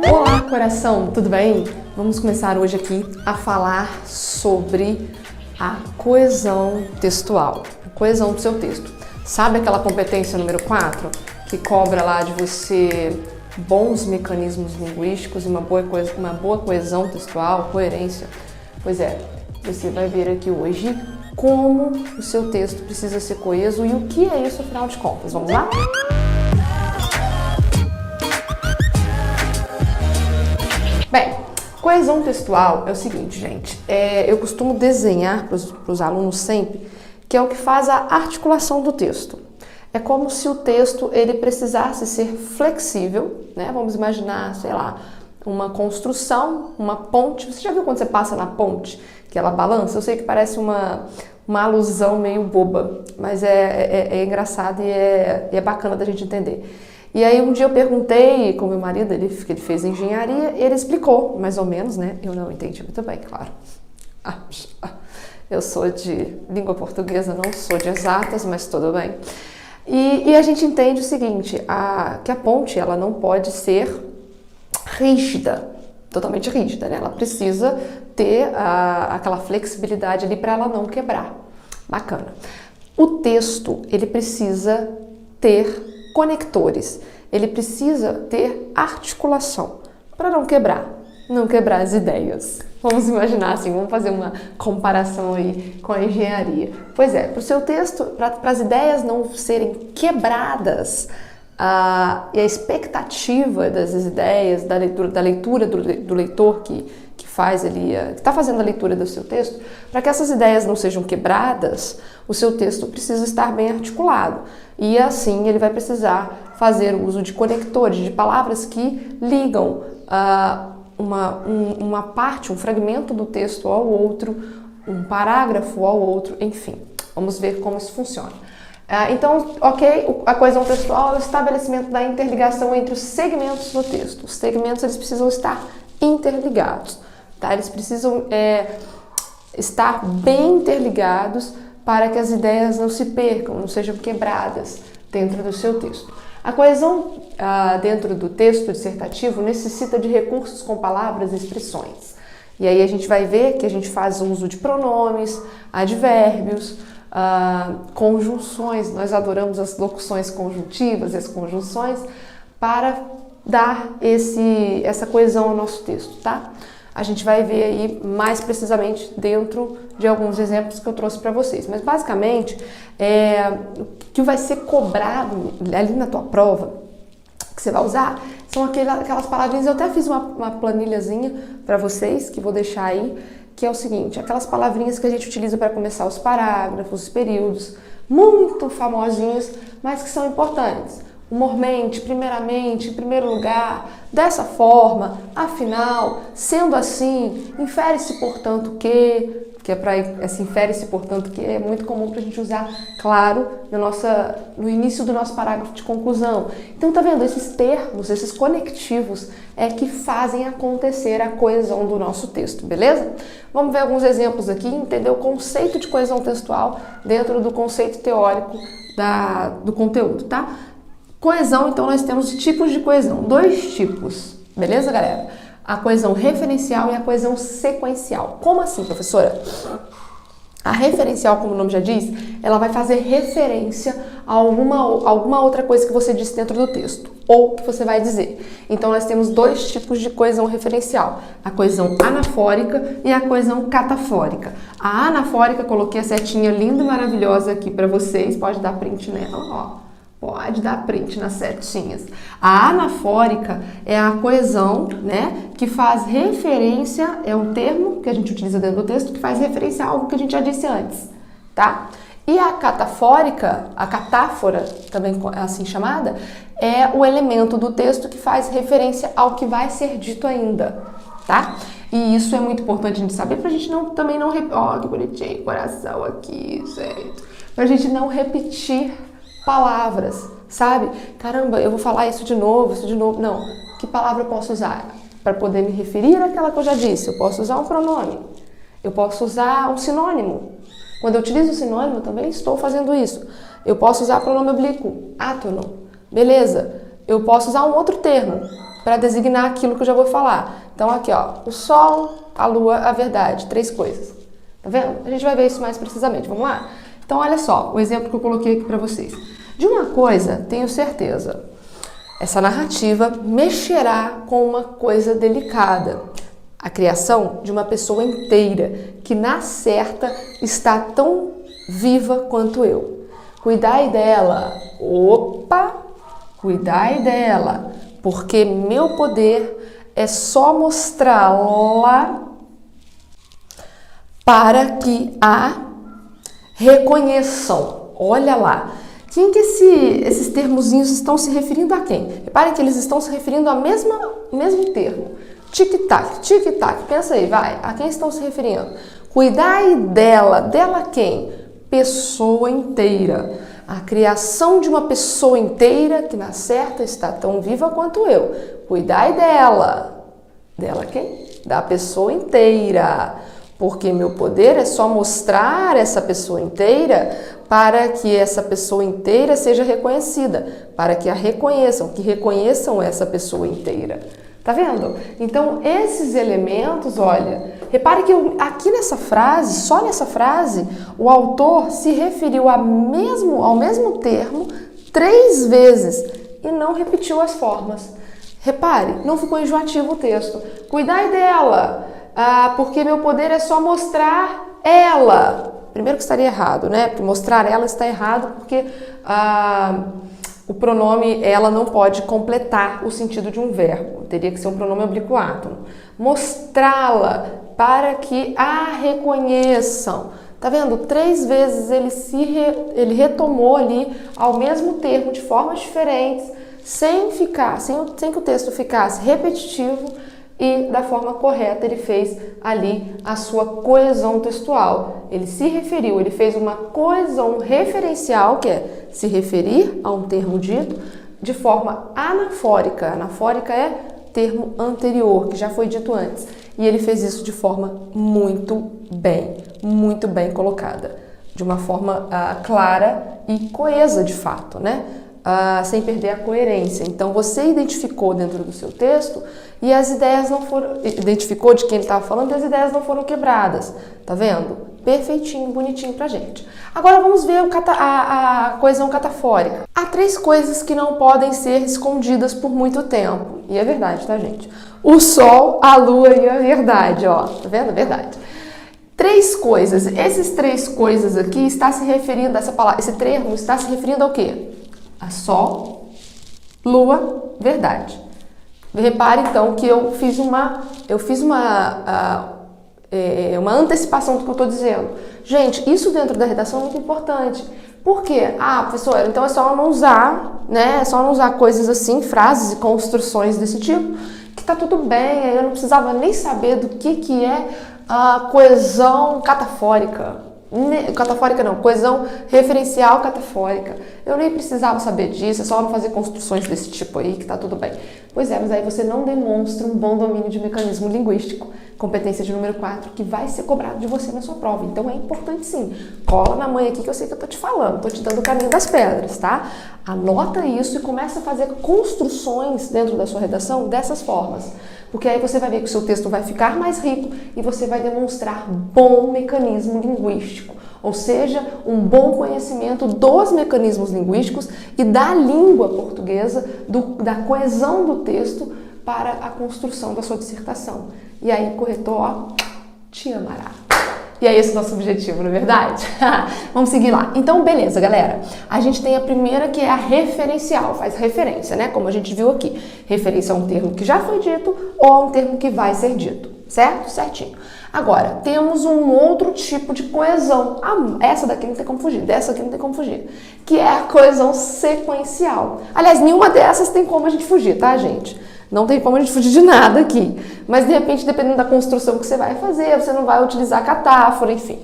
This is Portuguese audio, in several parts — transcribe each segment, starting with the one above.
Olá, coração, tudo bem? Vamos começar hoje aqui a falar sobre a coesão textual, a coesão do seu texto. Sabe aquela competência número 4 que cobra lá de você bons mecanismos linguísticos e uma boa coesão textual, coerência? Pois é, você vai ver aqui hoje como o seu texto precisa ser coeso e o que é isso afinal de contas. Vamos lá? Bem, coesão textual é o seguinte, gente, eu costumo desenhar para os alunos sempre que é o que faz a articulação do texto. É como se o texto ele precisasse ser flexível, né? Vamos imaginar, sei lá, uma construção, uma ponte. Você já viu quando você passa na ponte, que ela balança? Eu sei que parece uma alusão meio boba, mas é engraçado e é bacana da gente entender. E aí um dia eu perguntei com meu marido, que ele fez engenharia, ele explicou, mais ou menos, né? Eu não entendi muito bem, claro. Eu sou de língua portuguesa, não sou de exatas, mas tudo bem. E a gente entende o seguinte, que a ponte ela não pode ser rígida, totalmente rígida, né? Ela precisa ter aquela flexibilidade ali para ela não quebrar. Bacana. O texto, ele precisa ter conectores, ele precisa ter articulação para não quebrar as ideias. Vamos imaginar assim, vamos fazer uma comparação aí com a engenharia. Pois é, para o seu texto, para as ideias não serem quebradas, e a expectativa das ideias, da leitura do leitor que faz ali, que está fazendo a leitura do seu texto, para que essas ideias não sejam quebradas, o seu texto precisa estar bem articulado. E assim ele vai precisar fazer uso de conectores, de palavras que ligam uma parte, um fragmento do texto ao outro, um parágrafo ao outro, enfim. Vamos ver como isso funciona. Então, ok, a coesão textual é o estabelecimento da interligação entre os segmentos do texto. Os segmentos eles precisam estar interligados, tá? Eles precisam estar bem interligados para que as ideias não se percam, não sejam quebradas dentro do seu texto. A coesão dentro do texto dissertativo necessita de recursos com palavras e expressões. E aí a gente vai ver que a gente faz uso de pronomes, advérbios, conjunções. Nós adoramos as locuções conjuntivas e as conjunções para dar essa coesão ao nosso texto, tá? A gente vai ver aí mais precisamente dentro de alguns exemplos que eu trouxe para vocês. Mas basicamente, o que vai ser cobrado ali na tua prova, que você vai usar, são aquelas palavrinhas. Eu até fiz uma planilhazinha para vocês, que vou deixar aí, que é o seguinte, aquelas palavrinhas que a gente utiliza para começar os parágrafos, os períodos, muito famosinhos, mas que são importantes. Humormente, primeiramente, em primeiro lugar, dessa forma, afinal, sendo assim, infere-se portanto que é para infere-se portanto que é muito comum para a gente usar, claro, no início do nosso parágrafo de conclusão. Então, tá vendo? Esses termos, esses conectivos é que fazem acontecer a coesão do nosso texto, beleza? Vamos ver alguns exemplos aqui, entender o conceito de coesão textual dentro do conceito teórico do conteúdo, tá? Coesão, então, nós temos tipos de coesão, 2 tipos, beleza, galera? A coesão referencial e a coesão sequencial. Como assim, professora? A referencial, como o nome já diz, ela vai fazer referência a alguma outra coisa que você disse dentro do texto, ou que você vai dizer. Então, nós temos 2 tipos de coesão referencial, a coesão anafórica e a coesão catafórica. A anafórica, coloquei a setinha linda e maravilhosa aqui para vocês, pode dar print nela, ó. Pode dar print nas setinhas. A anafórica é a coesão, né, que faz referência, é um termo que a gente utiliza dentro do texto, que faz referência a algo que a gente já disse antes, tá? E a catafórica, a catáfora, também assim chamada, é o elemento do texto que faz referência ao que vai ser dito ainda, tá? E isso é muito importante a gente saber pra gente também não repetir. Ó, que bonitinho, coração aqui, gente. Pra gente não repetir palavras, sabe? Caramba, eu vou falar isso de novo. Não. Que palavra eu posso usar? Para poder me referir àquela que eu já disse. Eu posso usar um pronome. Eu posso usar um sinônimo. Quando eu utilizo o sinônimo, eu também estou fazendo isso. Eu posso usar pronome oblíquo, átono. Beleza. Eu posso usar um outro termo, para designar aquilo que eu já vou falar. Então aqui, ó, o sol, a lua, a verdade, 3 coisas. Tá vendo? A gente vai ver isso mais precisamente. Vamos lá? Então olha só, o exemplo que eu coloquei aqui para vocês. De uma coisa, tenho certeza. Essa narrativa mexerá com uma coisa delicada. A criação de uma pessoa inteira que, na certa, está tão viva quanto eu. Cuidai dela. Opa! Cuidai dela. Porque meu poder é só mostrá-la para que a reconheçam. Olha lá. Quem que esses termozinhos estão se referindo a quem? Reparem que eles estão se referindo ao mesmo termo. Tic-tac, tic-tac. Pensa aí, vai. A quem estão se referindo? Cuidai dela. Dela quem? Pessoa inteira. A criação de uma pessoa inteira que, na certa, está tão viva quanto eu. Cuidai dela. Dela quem? Da pessoa inteira. Porque meu poder é só mostrar essa pessoa inteira para que essa pessoa inteira seja reconhecida, para que a reconheçam, que reconheçam essa pessoa inteira. Tá vendo? Então, esses elementos, olha, repare que aqui nessa frase, só nessa frase, o autor se referiu ao mesmo termo 3 vezes e não repetiu as formas. Repare, não ficou enjoativo o texto. Cuidai dela, porque meu poder é só mostrar ela. Primeiro que estaria errado, né? Porque mostrar ela está errado, porque o pronome ela não pode completar o sentido de um verbo. Teria que ser um pronome oblíquo átono. Mostrá-la para que a reconheçam. Tá vendo? 3 vezes ele retomou ali ao mesmo termo de formas diferentes, sem que o texto ficasse repetitivo, e da forma correta ele fez ali a sua coesão textual. Ele se referiu, ele fez uma coesão referencial, que é se referir a um termo dito de forma anafórica. Anafórica é termo anterior, que já foi dito antes. E ele fez isso de forma muito bem colocada. De uma forma clara e coesa de fato, né? Sem perder a coerência. Então você identificou dentro do seu texto e as ideias não foram... Identificou de quem ele estava falando e as ideias não foram quebradas. Tá vendo? Perfeitinho, bonitinho pra gente. Agora vamos ver a coesão catafórica. Há 3 coisas que não podem ser escondidas por muito tempo. E é verdade, tá, gente? O sol, a lua e a verdade, ó. Tá vendo? É verdade. 3 coisas. Esses 3 coisas aqui está se referindo, esse termo está se referindo ao quê? A sol, lua, verdade. Repare então que eu fiz uma antecipação do que eu estou dizendo. Gente, isso dentro da redação é muito importante. Por quê? Professora, então é só não usar, né? É só não usar coisas assim, frases e construções desse tipo, que tá tudo bem. Eu não precisava nem saber do que é a coesão catafórica. Catafórica não, coesão referencial catafórica. Eu nem precisava saber disso, é só não fazer construções desse tipo aí que tá tudo bem. Pois é, mas aí você não demonstra um bom domínio de mecanismo linguístico, competência de número 4, que vai ser cobrado de você na sua prova. Então é importante sim. Cola na mãe aqui que eu sei que eu tô te falando, tô te dando o caminho das pedras, tá? Anota isso e começa a fazer construções dentro da sua redação dessas formas. Porque aí você vai ver que o seu texto vai ficar mais rico e você vai demonstrar bom mecanismo linguístico, ou seja, um bom conhecimento dos mecanismos linguísticos e da língua portuguesa, da coesão do texto para a construção da sua dissertação. E aí, corretor, ó, te amará. E é esse o nosso objetivo, não é verdade? Vamos seguir lá. Então, beleza, galera. A gente tem a primeira, que é a referencial. Faz referência, né? Como a gente viu aqui. Referência a um termo que já foi dito ou a um termo que vai ser dito. Certo? Certinho. Agora, temos um outro tipo de coesão. Essa daqui não tem como fugir. Dessa aqui não tem como fugir. Que é a coesão sequencial. Aliás, nenhuma dessas tem como a gente fugir, tá, gente? Não tem como a gente fugir de nada aqui. Mas, de repente, dependendo da construção que você vai fazer, você não vai utilizar catáfora, enfim,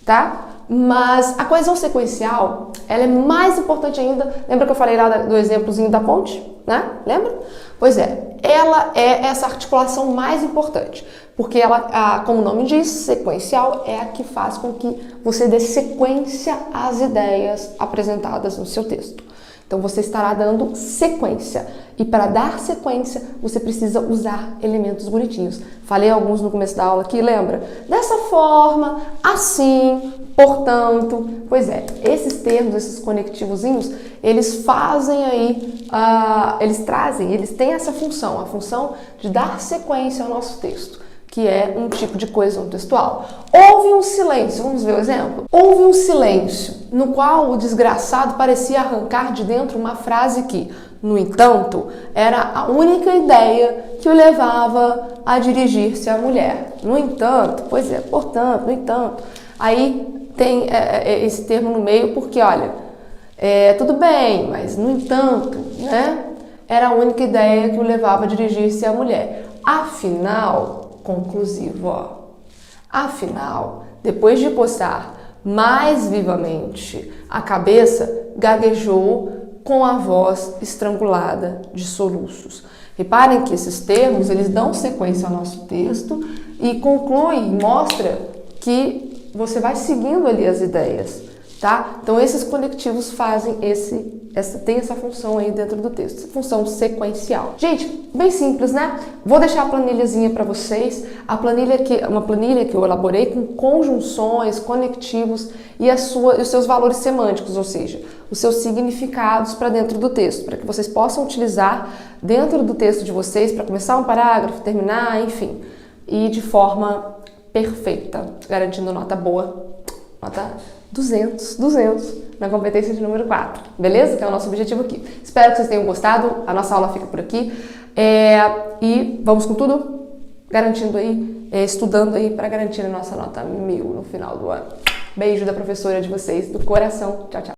tá? Mas a coesão sequencial, ela é mais importante ainda. Lembra que eu falei lá do exemplozinho da ponte, né? Lembra? Pois é, ela é essa articulação mais importante. Porque ela, como o nome diz, sequencial é a que faz com que você dê sequência às ideias apresentadas no seu texto. Então você estará dando sequência. E para dar sequência, você precisa usar elementos bonitinhos. Falei alguns no começo da aula aqui, lembra? Dessa forma, assim, portanto. Pois é, esses termos, esses conectivozinhos, eles fazem aí, eles têm essa função, a função de dar sequência ao nosso texto, que é um tipo de coesão textual. Houve um silêncio, vamos ver o exemplo? Houve um silêncio, no qual o desgraçado parecia arrancar de dentro uma frase que, no entanto, era a única ideia que o levava a dirigir-se à mulher. No entanto, pois é, portanto, no entanto. Aí tem esse termo no meio porque, olha, tudo bem, mas no entanto, né? Era a única ideia que o levava a dirigir-se à mulher. Afinal, conclusivo, ó. Afinal, depois de postar mais vivamente a cabeça, gaguejou com a voz estrangulada de soluços. Reparem que esses termos, eles dão sequência ao nosso texto e conclui, mostra que você vai seguindo ali as ideias, tá? Então esses conectivos fazem tem essa função aí dentro do texto, função sequencial. Gente, bem simples, né? Vou deixar a planilhazinha para vocês, uma planilha que eu elaborei com conjunções, conectivos e os seus valores semânticos, ou seja, os seus significados para dentro do texto, para que vocês possam utilizar dentro do texto de vocês para começar um parágrafo, terminar, enfim, e de forma perfeita, garantindo nota boa, nota 200 na competência de número 4, beleza? Que é o nosso objetivo aqui. Espero que vocês tenham gostado, a nossa aula fica por aqui e vamos com tudo, garantindo aí, estudando aí para garantir a nossa nota 1000 no final do ano. Beijo da professora de vocês, do coração, tchau, tchau.